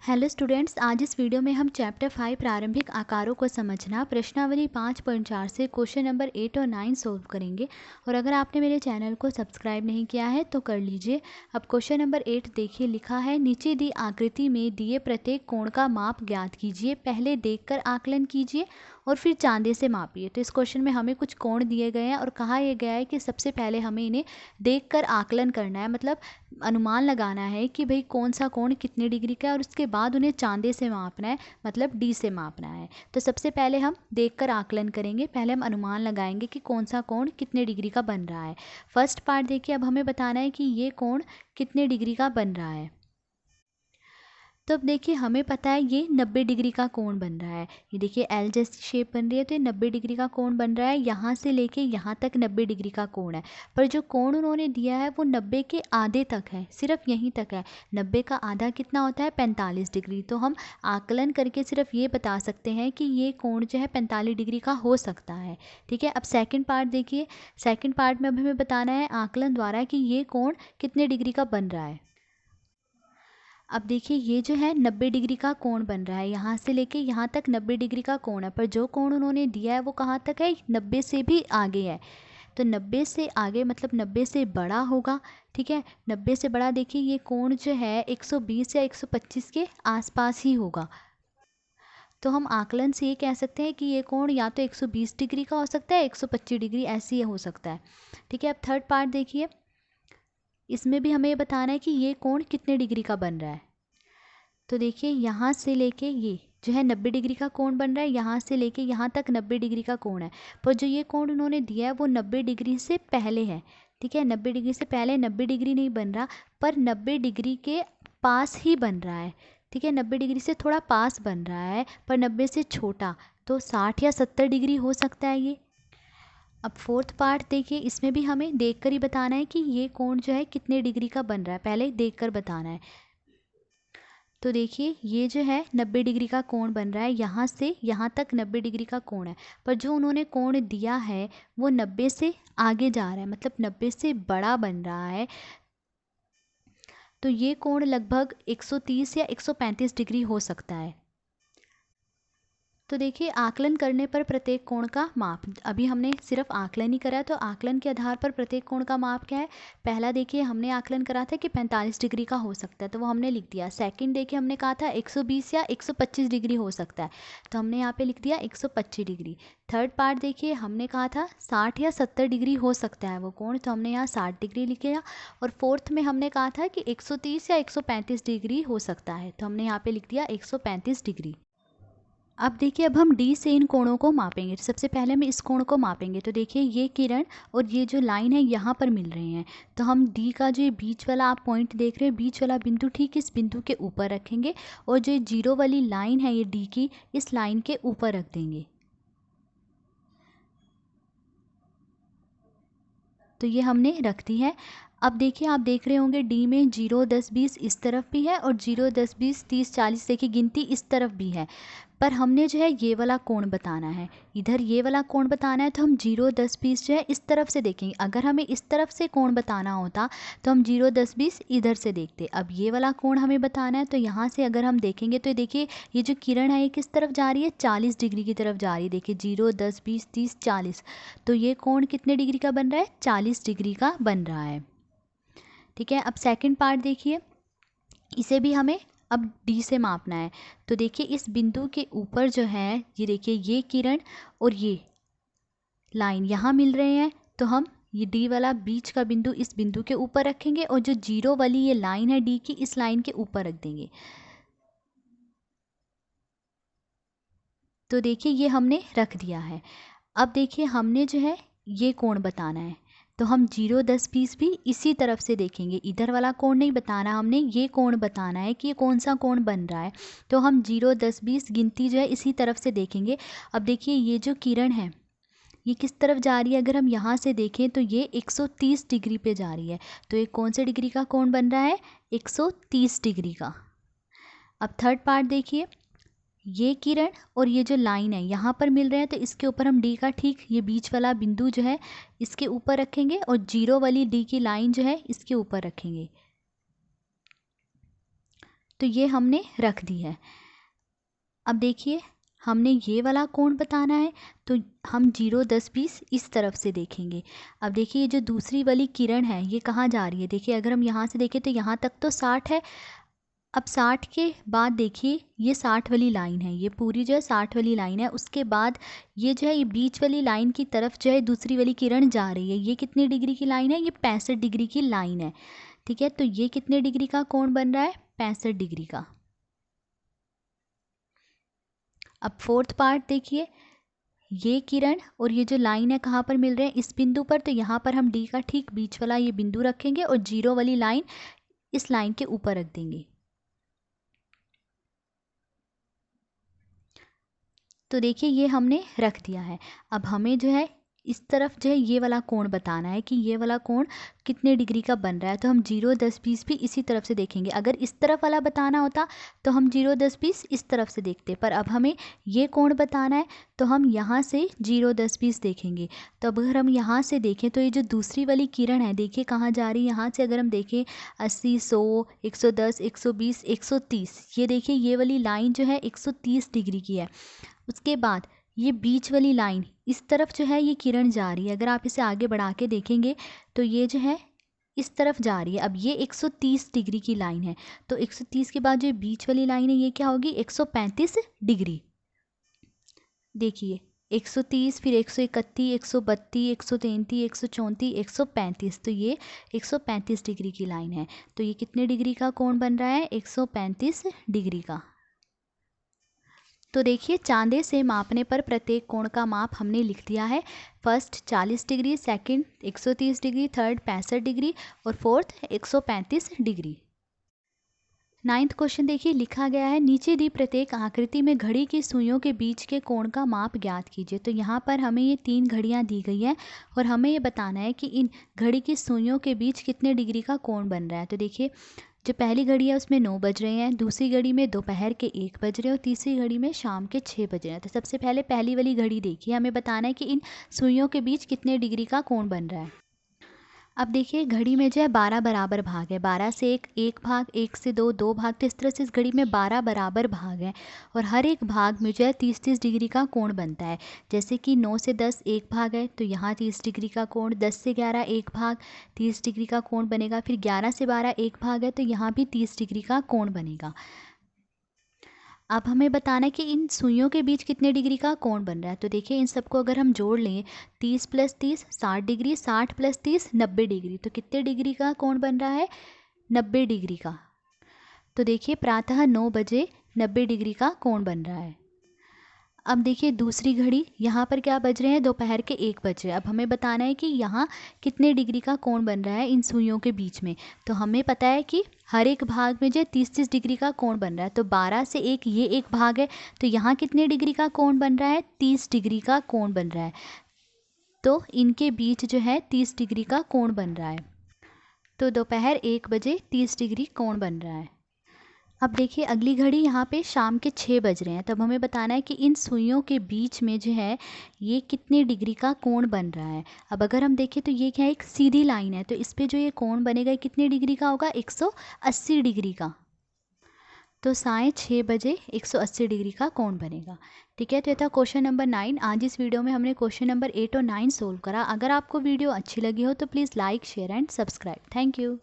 Hello students, आज इस video में हम चैप्टर 5 प्रारंभिक आकारों को समझना प्रश्नावली 5.4 से क्वेश्चन नंबर 8 और 9 सोल्व करेंगे। और अगर आपने मेरे चैनल को सब्सक्राइब नहीं किया है तो कर लीजिए। अब क्वेश्चन नंबर 8 देखिए, लिखा है नीचे दी आकृति में दिए प्रत्येक कोण का माप ज्ञात कीजिए। पहले देखकर आकलन कीजिए और फिर चांदे से मापिए। तो इस क्वेश्चन में हमें कुछ कोण दिए गए हैं और कहा यह गया है कि सबसे पहले हमें इन्हें देखकर आकलन करना है, मतलब अनुमान लगाना है कि भाई कौन सा कोण कितने डिग्री का है और उसके बाद उन्हें चांदे से मापना है, मतलब डी से मापना है। तो सबसे पहले हम देखकर आकलन करेंगे। पहले हम अनुमान लगाएंगे कि कौन सा कोण कितने डिग्री का बन रहा है। फर्स्ट पार्ट देखिए, अब हमें बताना है कि ये कोण कितने डिग्री का बन रहा है। तो अब देखिए, हमें पता है ये 90 डिग्री का कोण बन रहा है। ये देखिए एल जैसी शेप बन रही है, तो ये 90 डिग्री का कोण बन रहा है। यहाँ से लेके यहाँ तक 90 डिग्री का कोण है, पर जो कोण उन्होंने दिया है वो 90 के आधे तक है, सिर्फ यहीं तक है। 90 का आधा कितना होता है? 45 डिग्री। तो हम आकलन करके सिर्फ ये बता सकते हैं कि ये कोण जो है 45 डिग्री का हो सकता है। ठीक है, अब सेकेंड पार्ट देखिए। सेकेंड पार्ट में अब हमें बताना है आकलन द्वारा कि ये कोण कितने डिग्री का बन रहा है। अब देखिए, ये जो है 90 डिग्री का कोण बन रहा है, यहाँ से लेके यहाँ तक 90 डिग्री का कोण है, पर जो कोण उन्होंने दिया है वो कहाँ तक है? 90 से भी आगे है। तो 90 से आगे मतलब 90 से बड़ा होगा। ठीक है, 90 से बड़ा देखिए ये कोण जो है 120 या 125 के आसपास ही होगा। तो हम आकलन से ये कह सकते हैं कि ये कोण या तो 120 डिग्री का हो सकता है, 125 डिग्री ऐसी हो सकता है। ठीक है, अब थर्ड पार्ट देखिए, इसमें भी हमें ये बताना है कि ये कोण कितने डिग्री का बन रहा है। तो देखिए, यहाँ से लेके ये जो है 90 डिग्री का कोण बन रहा है, यहाँ से लेके यहाँ तक 90 डिग्री का कोण है, पर जो ये कोण उन्होंने दिया है वो 90 डिग्री से पहले है। ठीक है, 90 डिग्री से पहले 90 डिग्री नहीं बन रहा, पर 90 डिग्री के पास ही बन रहा है। ठीक है, 90 डिग्री से थोड़ा पास बन रहा है, पर 90 से छोटा, तो 60 या 70 डिग्री हो सकता है ये। अब फोर्थ पार्ट देखिए, इसमें भी हमें देखकर ही बताना है कि ये कोण जो है कितने डिग्री का बन रहा है, पहले देखकर बताना है। तो देखिए, ये जो है 90 डिग्री का कोण बन रहा है, यहाँ से यहाँ तक 90 डिग्री का कोण है, पर जो उन्होंने कोण दिया है वो 90 से आगे जा रहा है, मतलब 90 से बड़ा बन रहा है। तो ये कोण लगभग 130 या 135 डिग्री हो सकता है। तो देखिए, आकलन करने पर प्रत्येक कोण का माप, अभी हमने सिर्फ आकलन ही करा है, तो आकलन के आधार पर प्रत्येक कोण का माप क्या है? पहला देखिए, हमने आकलन करा था कि 45 डिग्री का हो सकता है, तो वो हमने लिख दिया। सेकंड देखिए, हमने कहा था 120 या 125 डिग्री हो सकता है, तो हमने यहाँ पे लिख दिया 125 डिग्री। थर्ड पार्ट देखिए, हमने कहा था 60 या 70 डिग्री हो सकता है वो कोण, तो हमने यहाँ 60 डिग्री लिख दिया। और फोर्थ में हमने कहा था कि 130 या 135 डिग्री हो सकता है, तो हमने यहाँ पे लिख दिया 135 डिग्री। अब देखिए, अब हम डी से इन कोणों को मापेंगे। सबसे पहले हम इस कोण को मापेंगे। तो देखिए, ये किरण और ये जो लाइन है यहाँ पर मिल रहे हैं, तो हम डी का जो ये बीच वाला आप पॉइंट देख रहे हैं, बीच वाला बिंदु ठीक इस बिंदु के ऊपर रखेंगे, और जो जीरो वाली लाइन है ये डी की, इस लाइन के ऊपर रख देंगे। तो ये हमने रख दी है। अब देखिए, आप देख रहे होंगे डी में 0, 10, 20 इस तरफ भी है, और 0, 10, 20, 30, 40 देखिए गिनती इस तरफ भी है, पर हमने जो है ये वाला कोण बताना है, इधर ये वाला कोण बताना है। तो हम 0, 10, 20 जो है इस तरफ से देखेंगे। अगर हमें इस तरफ से कोण बताना होता तो हम 0, 10, 20 इधर से देखते। अब ये वाला कोण हमें बताना है, तो यहाँ से अगर हम देखेंगे तो देखिए, ये जो किरण है ये किस तरफ जा रही है? 40 डिग्री की तरफ जा रही है। देखिए 0, 10, 20, 30, 40, तो ये कोण कितने डिग्री का बन रहा है? 40 डिग्री का बन रहा है। ठीक है, अब सेकंड पार्ट देखिए, इसे भी हमें अब डी से मापना है। तो देखिए, इस बिंदु के ऊपर जो है, ये देखिए ये किरण और ये लाइन यहाँ मिल रहे हैं, तो हम ये डी वाला बीच का बिंदु इस बिंदु के ऊपर रखेंगे, और जो जीरो वाली ये लाइन है डी की, इस लाइन के ऊपर रख देंगे। तो देखिए, ये हमने रख दिया है। अब देखिए, हमने जो है ये कोण बताना है, तो हम 0, 10, 20 भी इसी तरफ से देखेंगे। इधर वाला कोण नहीं बताना, हमने ये कोण बताना है कि ये कौन सा कोण बन रहा है। तो हम 0, 10, 20 गिनती जो है इसी तरफ से देखेंगे। अब देखिए, ये जो किरण है ये किस तरफ जा रही है? अगर हम यहाँ से देखें तो ये 130 डिग्री पे जा रही है, तो ये कौन से डिग्री का कोण बन रहा है? 130 डिग्री का। अब थर्ड पार्ट देखिए, ये किरण और ये जो लाइन है यहाँ पर मिल रहे हैं, तो इसके ऊपर हम डी का ठीक ये बीच वाला बिंदु जो है इसके ऊपर रखेंगे, और जीरो वाली डी की लाइन जो है इसके ऊपर रखेंगे। तो ये हमने रख दी है। अब देखिए हमने ये वाला कोण बताना है, तो हम 0, 10, 20 इस तरफ से देखेंगे। अब देखिए ये जो दूसरी वाली किरण है ये कहाँ जा रही है, देखिए अगर हम यहाँ से देखें तो यहाँ तक तो 60 है। अब 60 के बाद देखिए ये 60 वाली लाइन है, ये पूरी जो है 60 वाली लाइन है। उसके बाद ये जो है ये बीच वाली लाइन की तरफ जो है दूसरी वाली किरण जा रही है। ये कितने डिग्री की लाइन है, ये 65 डिग्री की लाइन है। ठीक है, तो ये कितने डिग्री का कोण बन रहा है, 65 डिग्री का। अब फोर्थ पार्ट देखिए, ये किरण और ये जो लाइन है कहाँ पर मिल रहे हैं, इस बिंदु पर। तो यहाँ पर हम डी का ठीक बीच वाला ये बिंदु रखेंगे और 0 वाली लाइन इस लाइन के ऊपर रख देंगे। तो देखिए ये हमने रख दिया है। अब हमें जो है इस तरफ जो है ये वाला कोण बताना है कि ये वाला कोण कितने डिग्री का बन रहा है। तो हम 0, 10, 20 भी इसी तरफ से देखेंगे। अगर इस तरफ वाला बताना होता तो हम 0, 10, 20 इस तरफ से देखते, पर अब हमें ये कोण बताना है तो हम यहाँ से 0, 10, 20 देखेंगे। तो अब अगर हम यहाँ से देखें तो ये जो दूसरी वाली किरण है देखिए कहाँ जा रही है, यहाँ से अगर हम देखें 80, 100, 110, 120, 130, ये देखिए ये वाली लाइन जो है 130 डिग्री की है। उसके बाद ये बीच वाली लाइन इस तरफ जो है ये किरण जा रही है। अगर आप इसे आगे बढ़ा के देखेंगे तो ये जो है इस तरफ जा रही है। अब ये 130 डिग्री की लाइन है, तो 130 के बाद जो बीच वाली लाइन है ये क्या होगी, 135 डिग्री। देखिए 130, फिर 131, 132, 133, 134, 135, तो ये 135 डिग्री की लाइन है। तो ये कितने डिग्री का कोण बन रहा है, 135 डिग्री का। तो देखिए चांदे से मापने पर प्रत्येक कोण का माप हमने लिख दिया है। First 40 degree, second 130 degree, third 65 degree और फोर्थ 135 डिग्री। 9th क्वेश्चन देखिए लिखा गया है, नीचे दी प्रत्येक आकृति में घड़ी की सुइयों के बीच के कोण का माप ज्ञात कीजिए। तो यहाँ पर हमें ये 3 घड़ियाँ दी गई हैं और हमें ये बताना है कि इन घड़ी की सुइयों के बीच कितने डिग्री का कोण बन रहा है। तो देखिए जो पहली घड़ी है उसमें 9 बज रहे हैं, दूसरी घड़ी में दोपहर के 1 बज रहे हैं और तीसरी घड़ी में शाम के 6 बज रहे हैं। तो सबसे पहले पहली वाली घड़ी देखिए, हमें बताना है कि इन सुइयों के बीच कितने डिग्री का कोण बन रहा है। अब देखिए घड़ी में जो है 12 बराबर भाग है, 12 से 1 भाग, 1 से 2 2 भाग। तो इस तरह से इस घड़ी में 12 बराबर भाग हैं और हर एक भाग में जो है 30-30 डिग्री का कोण बनता है। जैसे कि 9 से 10 1 भाग है तो यहाँ 30 डिग्री का कोण, 10 से 11 1 भाग 30 डिग्री का कोण बनेगा, फिर 11 से 12 1 भाग है तो यहाँ भी 30 डिग्री का कोण बनेगा। अब हमें बताना है कि इन सुइयों के बीच कितने डिग्री का कोण बन रहा है। तो देखिए इन सबको अगर हम जोड़ लें 30 + 30 60 डिग्री, 60 + 30 90 डिग्री। तो कितने डिग्री का कोण बन रहा है, 90 डिग्री का। तो देखिए प्रातः 9 बजे 90 डिग्री का कोण बन रहा है। अब देखिए दूसरी घड़ी, यहाँ पर क्या बज रहे हैं, दोपहर के 1 बज रहे हैं। अब हमें बताना है कि यहाँ कितने डिग्री का कोण बन रहा है इन सुइयों के बीच में। तो हमें पता है कि हर एक भाग में जो 30-30 डिग्री का कोण बन रहा है। तो 12 से 1 ये एक भाग है तो यहाँ कितने डिग्री का कोण बन रहा है, 30 डिग्री का कोण बन रहा है। तो इनके बीच जो है 30 डिग्री का कोण बन रहा है। तो दोपहर 1 बजे 30 डिग्री कोण बन रहा है। अब देखिए अगली घड़ी, यहाँ पे शाम के 6 बज रहे हैं। तब हमें बताना है कि इन सुइयों के बीच में जो है ये कितने डिग्री का कोण बन रहा है। अब अगर हम देखें तो ये क्या है, एक सीधी लाइन है, तो इस पे जो ये कोण बनेगा कितने डिग्री का होगा, 180 डिग्री का। तो 6:30 बजे 180 डिग्री का कोण बनेगा। ठीक है, तो ये था क्वेश्चन नंबर 9। आज इस वीडियो में हमने क्वेश्चन नंबर 8 और 9 सोल्व करा। अगर आपको वीडियो अच्छी लगी हो तो please like, share and subscribe. Thank you.